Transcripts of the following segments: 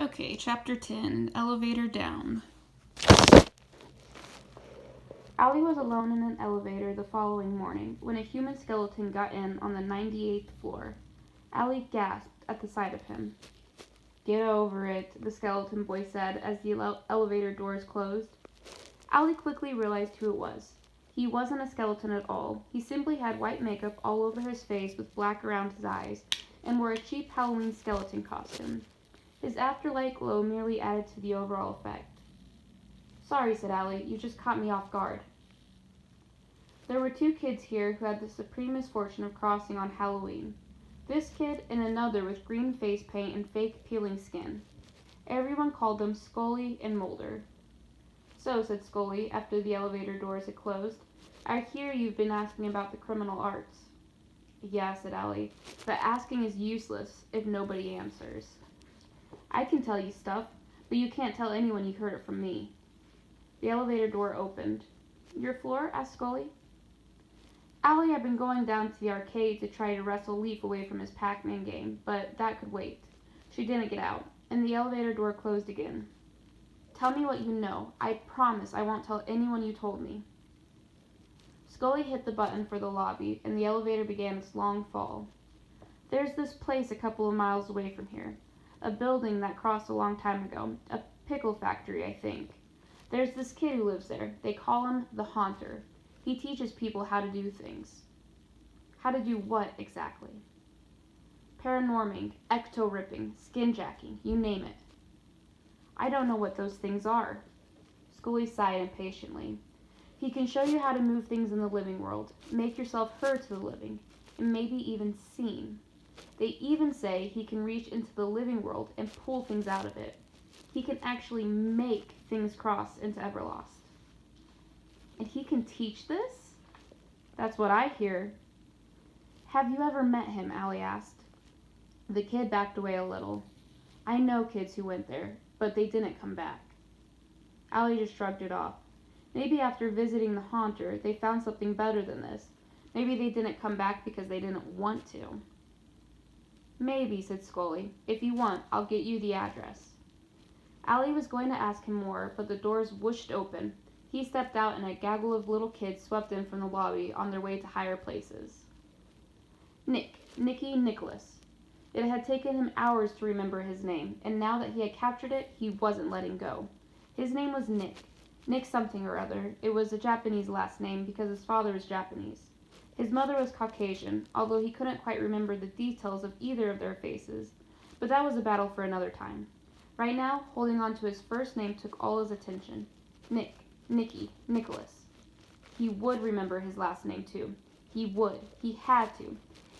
Okay, chapter 10, Elevator Down. Allie was alone in an elevator the following morning when a human skeleton got in on the 98th floor. Allie gasped at the sight of him. "Get over it," the skeleton boy said as the elevator doors closed. Allie quickly realized who it was. He wasn't a skeleton at all. He simply had white makeup all over his face with black around his eyes, and wore a cheap Halloween skeleton costume. His afterlight glow merely added to the overall effect. "Sorry," said Allie, "you just caught me off guard." There were two kids here who had the supreme misfortune of crossing on Halloween. This kid and another with green face paint and fake peeling skin. Everyone called them Scully and Mulder. "So," said Scully, after the elevator doors had closed, "I hear you've been asking about the criminal arts." "Yeah," said Allie, "but asking is useless if nobody answers." "I can tell you stuff, but you can't tell anyone you heard it from me." The elevator door opened. "Your floor?" asked Scully. Allie had been going down to the arcade to try to wrestle Leif away from his Pac-Man game, but that could wait. She didn't get out, and the elevator door closed again. "Tell me what you know. I promise I won't tell anyone you told me." Scully hit the button for the lobby, and the elevator began its long fall. "There's this place a couple of miles away from here. A building that crossed a long time ago. A pickle factory, I think. There's this kid who lives there. They call him the Haunter. He teaches people how to do things." "How to do what, exactly?" "Paranorming, ecto-ripping, skinjacking, you name it." "I don't know what those things are." Scully sighed impatiently. "He can show you how to move things in the living world, make yourself heard to the living, and maybe even seen. They even say he can reach into the living world and pull things out of it. He can actually make things cross into Everlost." "And he can teach this?" "That's what I hear." "Have you ever met him?" Allie asked. The kid backed away a little. "I know kids who went there, but they didn't come back." Allie just shrugged it off. Maybe after visiting the Haunter, they found something better than this. Maybe they didn't come back because they didn't want to. "Maybe," said Scully. "If you want, I'll get you the address." Allie was going to ask him more, but the doors whooshed open. He stepped out, and a gaggle of little kids swept in from the lobby on their way to higher places. Nicholas. It had taken him hours to remember his name, and now that he had captured it, he wasn't letting go. His name was Nick. Nick something or other. It was a Japanese last name because his father was Japanese. His mother was Caucasian, although he couldn't quite remember the details of either of their faces. But that was a battle for another time. Right now, holding on to his first name took all his attention. Nicholas. He would remember his last name too. He would. He had to.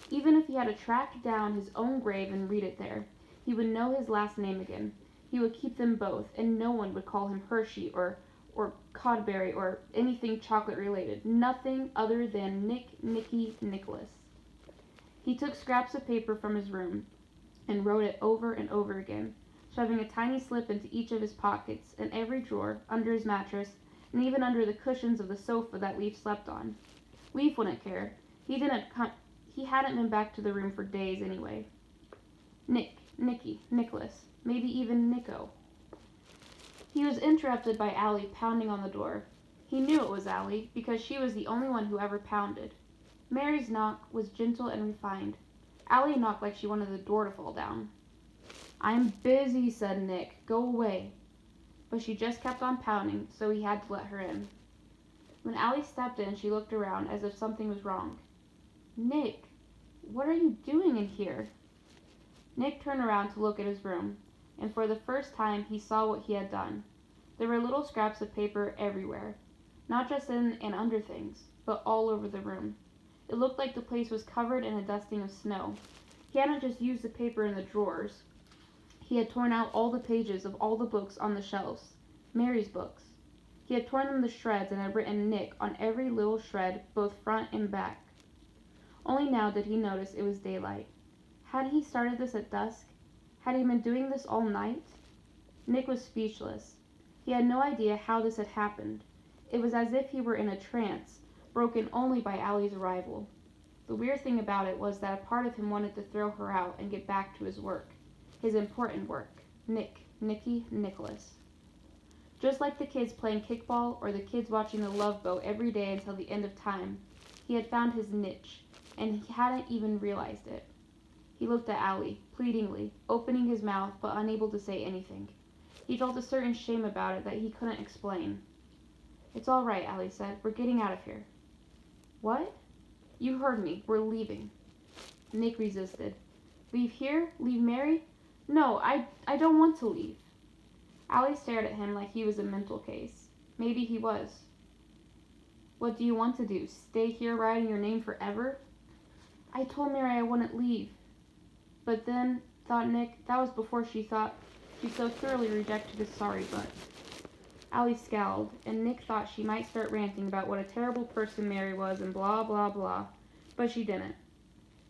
Even if he had to track down his own grave and read it there, he would know his last name again. He would keep them both, and no one would call him Hershey or Codberry or anything chocolate related. Nothing other than Nicholas. He took scraps of paper from his room and wrote it over and over again, shoving a tiny slip into each of his pockets, in every drawer, under his mattress, and even under the cushions of the sofa that Leif slept on. Leif wouldn't care. He hadn't been back to the room for days anyway. Nicholas, maybe even Nico. He was interrupted by Allie pounding on the door. He knew it was Allie, because she was the only one who ever pounded. Mary's knock was gentle and refined. Allie knocked like she wanted the door to fall down. "I'm busy," said Nick. "Go away." But she just kept on pounding, so he had to let her in. When Allie stepped in, she looked around as if something was wrong. "Nick, what are you doing in here?" Nick turned around to look at his room, and for the first time he saw what he had done. There were little scraps of paper everywhere, not just in and under things, but all over the room. It looked like the place was covered in a dusting of snow. He hadn't just used the paper in the drawers. He had torn out all the pages of all the books on the shelves, Mary's books. He had torn them to shreds and had written Nick on every little shred, both front and back. Only now did he notice it was daylight. Hadn't he started this at dusk? Had he been doing this all night? Nick was speechless. He had no idea how this had happened. It was as if he were in a trance, broken only by Allie's arrival. The weird thing about it was that a part of him wanted to throw her out and get back to his work. His important work. Nick. Nicky Nicholas. Just like the kids playing kickball or the kids watching the Love Boat every day until the end of time, he had found his niche, and he hadn't even realized it. He looked at Allie, pleadingly, opening his mouth but unable to say anything. He felt a certain shame about it that he couldn't explain. "It's all right," Allie said. "We're getting out of here." "What?" "You heard me. We're leaving." Nick resisted. "Leave here? Leave Mary? No, I don't want to leave." Allie stared at him like he was a mental case. Maybe he was. "What do you want to do? Stay here writing your name forever?" "I told Mary I wouldn't leave." But then, thought Nick, that was before she thought she so thoroughly rejected his sorry butt. Allie scowled, and Nick thought she might start ranting about what a terrible person Mary was and blah, blah, blah. But she didn't.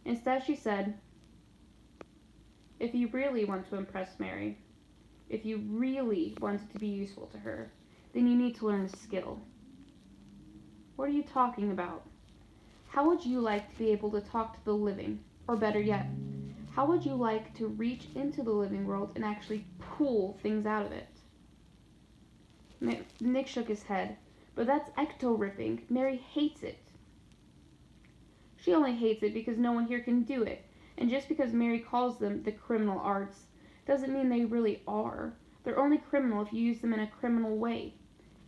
Instead, she said, "If you really want to impress Mary, if you really wanted to be useful to her, then you need to learn a skill." "What are you talking about?" "How would you like to be able to talk to the living? Or better yet, how would you like to reach into the living world and actually pull things out of it?" Nick shook his head. "But that's ecto-ripping. Mary hates it." "She only hates it because no one here can do it. And just because Mary calls them the criminal arts doesn't mean they really are. They're only criminal if you use them in a criminal way.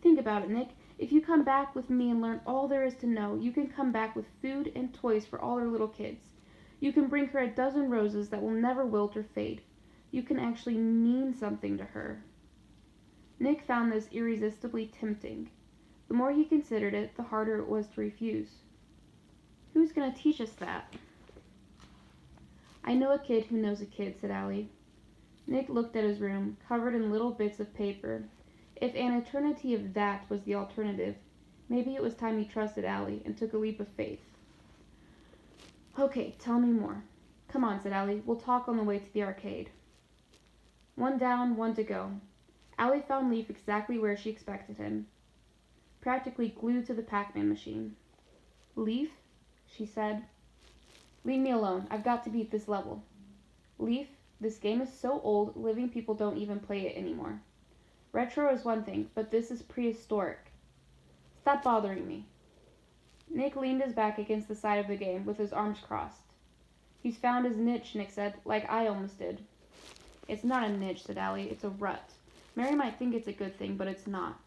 Think about it, Nick. If you come back with me and learn all there is to know, you can come back with food and toys for all our little kids. You can bring her a dozen roses that will never wilt or fade. You can actually mean something to her." Nick found this irresistibly tempting. The more he considered it, the harder it was to refuse. "Who's going to teach us that?" "I know a kid who knows a kid," said Allie. Nick looked at his room, covered in little bits of paper. If an eternity of that was the alternative, maybe it was time he trusted Allie and took a leap of faith. "Okay, tell me more." "Come on," said Allie. "We'll talk on the way to the arcade." One down, one to go. Allie found Leif exactly where she expected him, practically glued to the Pac-Man machine. "Leif?" she said. "Leave me alone. I've got to beat this level." "Leif, this game is so old, living people don't even play it anymore. Retro is one thing, but this is prehistoric. Stop bothering me." Nick leaned his back against the side of the game with his arms crossed. "He's found his niche," Nick said, "like I almost did." "It's not a niche," said Allie. "It's a rut. Mary might think it's a good thing, but it's not."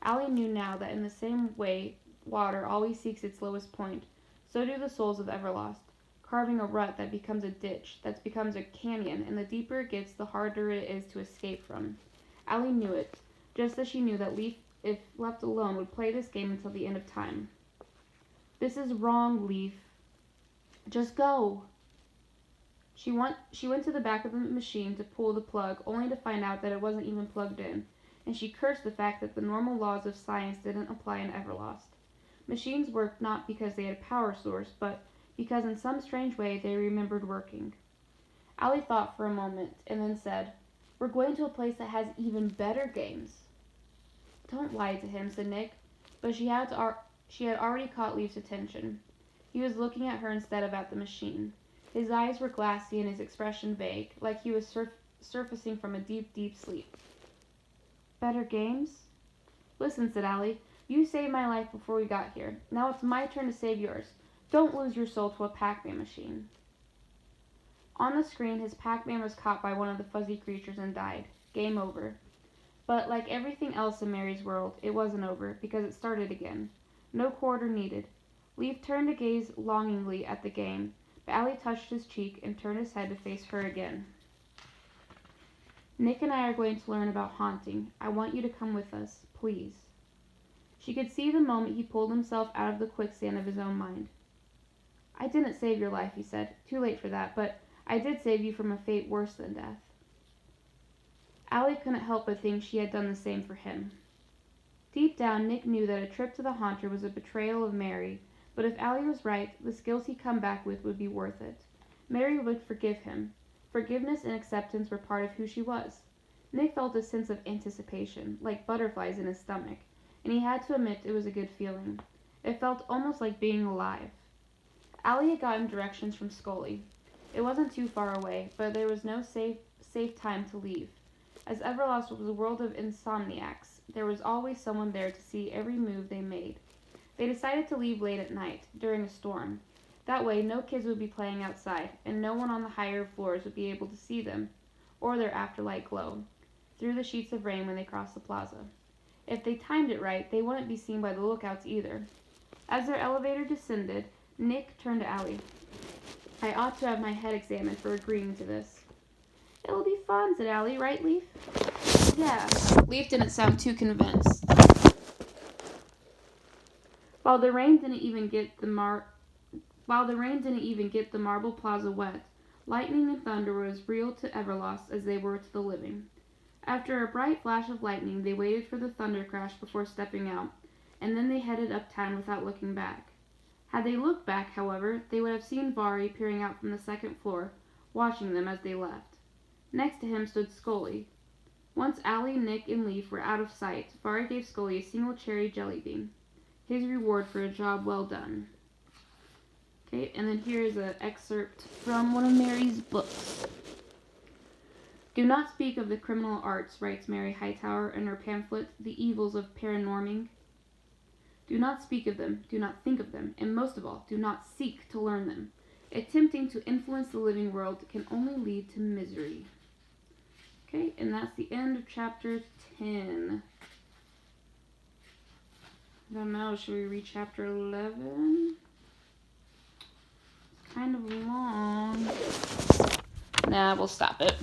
Allie knew now that in the same way water always seeks its lowest point, so do the souls of Everlost, carving a rut that becomes a ditch, that becomes a canyon, and the deeper it gets, the harder it is to escape from. Allie knew it, just as she knew that Leif, if left alone, would play this game until the end of time. "This is wrong, Leif. Just go." She went to the back of the machine to pull the plug, only to find out that it wasn't even plugged in, and she cursed the fact that the normal laws of science didn't apply in Everlost. Machines worked not because they had a power source, but because in some strange way they remembered working. Allie thought for a moment, and then said, "We're going to a place that has even better games." "Don't lie to him," said Nick, but she had already caught Leif's attention. He was looking at her instead of at the machine. His eyes were glassy and his expression vague, like he was surfacing from a deep, deep sleep. "Better games?" "Listen," said Allie, "you saved my life before we got here. Now it's my turn to save yours. Don't lose your soul to a Pac-Man machine." On the screen, his Pac-Man was caught by one of the fuzzy creatures and died. Game over. But like everything else in Mary's world, it wasn't over, because it started again. No quarter needed. Leif turned to gaze longingly at the game, but Allie touched his cheek and turned his head to face her again. "Nick and I are going to learn about haunting. I want you to come with us, please." She could see the moment he pulled himself out of the quicksand of his own mind. "I didn't save your life," he said. "Too late for that, but I did save you from a fate worse than death." Allie couldn't help but think she had done the same for him. Deep down, Nick knew that a trip to the Haunter was a betrayal of Mary, but if Allie was right, the skills he'd come back with would be worth it. Mary would forgive him. Forgiveness and acceptance were part of who she was. Nick felt a sense of anticipation, like butterflies in his stomach, and he had to admit it was a good feeling. It felt almost like being alive. Allie had gotten directions from Scully. It wasn't too far away, but there was no safe time to leave. As Everlost was a world of insomniacs, there was always someone there to see every move they made. They decided to leave late at night, during a storm. That way, no kids would be playing outside, and no one on the higher floors would be able to see them, or their afterlight glow, through the sheets of rain when they crossed the plaza. If they timed it right, they wouldn't be seen by the lookouts either. As their elevator descended, Nick turned to Allie. I ought to have my head examined for agreeing to this. It'll be fun, said Allie. Right, Leif? Yeah. Leif didn't sound too convinced. While the rain didn't even get the marble plaza wet, lightning and thunder were as real to Everlost as they were to the living. After a bright flash of lightning, they waited for the thunder crash before stepping out, and then they headed uptown without looking back. Had they looked back, however, they would have seen Vari peering out from the second floor, watching them as they left. Next to him stood Scully. Once Allie, Nick, and Leif were out of sight, Vari gave Scully a single cherry jelly bean, his reward for a job well done. Okay, and then here is an excerpt from one of Mary's books. Do not speak of the criminal arts, writes Mary Hightower in her pamphlet, The Evils of Paranorming. Do not speak of them, do not think of them, and most of all, do not seek to learn them. Attempting to influence the living world can only lead to misery. Okay, and that's the end of chapter 10. I don't know, should we read chapter 11? It's kind of long. Nah, we'll stop it.